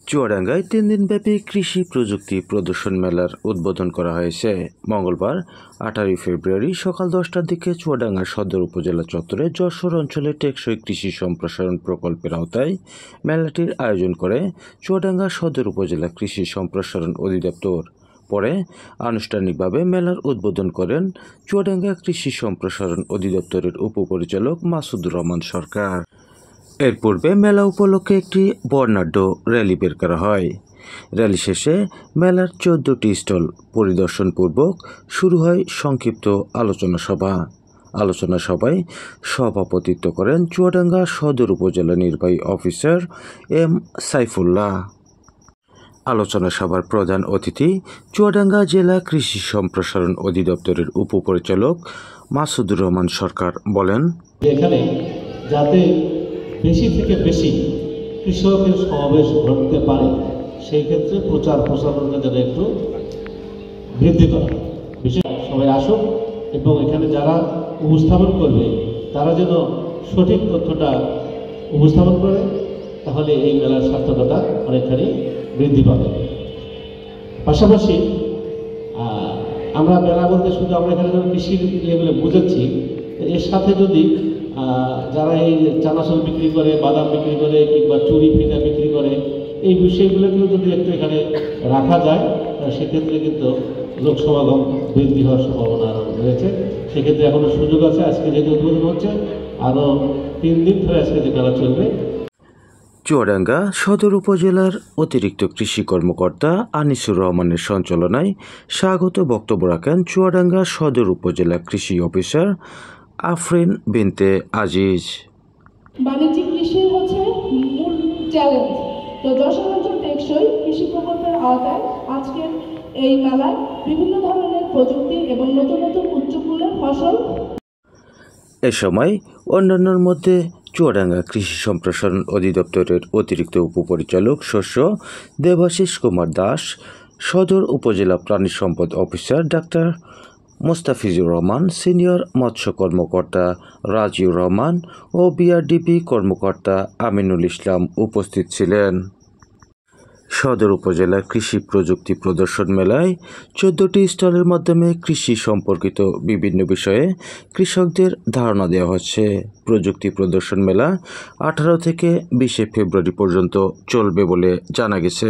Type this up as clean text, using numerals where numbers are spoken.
চুয়াডাঙ্গায় 3 দিনব্যাপী কৃষি প্রযুক্তি প্রদর্শন মেলার উদ্বোধন করা হয়েছে। মঙ্গলবার 18 ফেব্রুয়ারি সকাল 10টার দিকে চুয়াডাঙ্গা সদর উপজেলা চত্বরে যশোর অঞ্চলে টেকসই কৃষি সম্প্রসারণ প্রকল্পের আওতায় মেলাটির আয়োজন করে চুয়াডাঙ্গা সদর উপজেলা কৃষি সম্প্রসারণ অধিদপ্তর। পরে আনুষ্ঠানিকভাবে মেলার উদ্বোধন করেন চুয়াডাঙ্গা কৃষি সম্প্রসারণ অধিদপ্তরের উপপরিচালক মাসুদুর রহমান সরকার। এর পূর্বে মেলা উপলক্ষে একটি বর্ণাঢ্য র্যালি বের করা হয়। র্যালি শেষে মেলার 14টি স্টল পরিদর্শনপূর্বক শুরু হয় সংক্ষিপ্ত আলোচনা সভা। আলোচনা সভায় সভাপতিত্ব করেন চুয়াডাঙ্গা সদর উপজেলা নির্বাহী অফিসার এম সাইফুল্লাহ। আলোচনা সভার প্রধান অতিথি চুয়াডাঙ্গা জেলা কৃষি সম্প্রসারণ অধিদপ্তরের উপপরিচালক মাসুদুর রহমান সরকার বলেন, এখানে যাতে বেশি থেকে বেশি কৃষকের সমাবেশ ঘটতে পারে সেই ক্ষেত্রে প্রচার প্রসারণটা যেন একটু বৃদ্ধি করা, বিশেষ সবাই আসুক এবং এখানে যারা উপস্থাপন করবে তারা যেন সঠিক তথ্যটা উপস্থাপন করে, তাহলে এই মেলার সার্থকতা অনেকখানি বৃদ্ধি পাবে। পাশাপাশি আমরা মেলা বলতে শুধু আমরা এখানে যেন কৃষির ইয়েগুলো বুঝাচ্ছি, এর সাথে যদি যারা এই চানাচুর বিক্রি করে, বাদাম বিক্রি করে কিংবা চুরি ফিতা বিক্রি করে, এই বিষয়গুলোকেও যদি একটু এখানে রাখা যায় সেক্ষেত্রে কিন্তু লোক সমাগম বৃদ্ধি হওয়ার সম্ভাবনা রয়েছে। সেক্ষেত্রে এখনো সুযোগ আছে। আজকে যেহেতু উদ্বোধন হচ্ছে, আরও 3 দিন ধরে আজকে যে মেলা চলবে। চুয়াডাঙ্গা সদর উপজেলার অতিরিক্ত কৃষি কর্মকর্তা আনিসুর রহমানের সঞ্চালনায় স্বাগত বক্তব্য রাখেন চুয়াডাঙ্গা সদর উপজেলা কৃষি অফিসার আফরিন বিনতে আজিজ। বাণিজ্যিক কৃষি হচ্ছে মূল চ্যালেঞ্জ। তো যশোর অঞ্চল টেকসই কৃষি প্রকল্পের আওতায় আজকের এই মেলায় বিভিন্ন ধরনের প্রযুক্তি এবং নতুন নতুন উচ্চমূল্যের ফসল। এ সময় অন্যান্যর মধ্যে চুয়াডাঙ্গা কৃষি সম্প্রসারণ অধিদপ্তরের অতিরিক্ত উপপরিচালক শস্য দেবাশিস কুমার দাস, সদর উপজেলা প্রাণী সম্পদ officer doctor Mostafizur Rahman, senior মৎস্য কর্মকর্তা রাজিউর রহমান ও বিআরডিপি কর্মকর্তা আমিনুল ইসলাম উপস্থিত ছিলেন। সদর উপজেলা কৃষি প্রযুক্তি প্রদর্শন মেলায় 14টি স্টলের মাধ্যমে কৃষি সম্পর্কিত বিভিন্ন বিষয়ে কৃষকদের ধারণা দেওয়া হচ্ছে। প্রযুক্তি প্রদর্শন মেলা 18 থেকে 20 ফেব্রুয়ারি পর্যন্ত চলবে বলে জানা গেছে।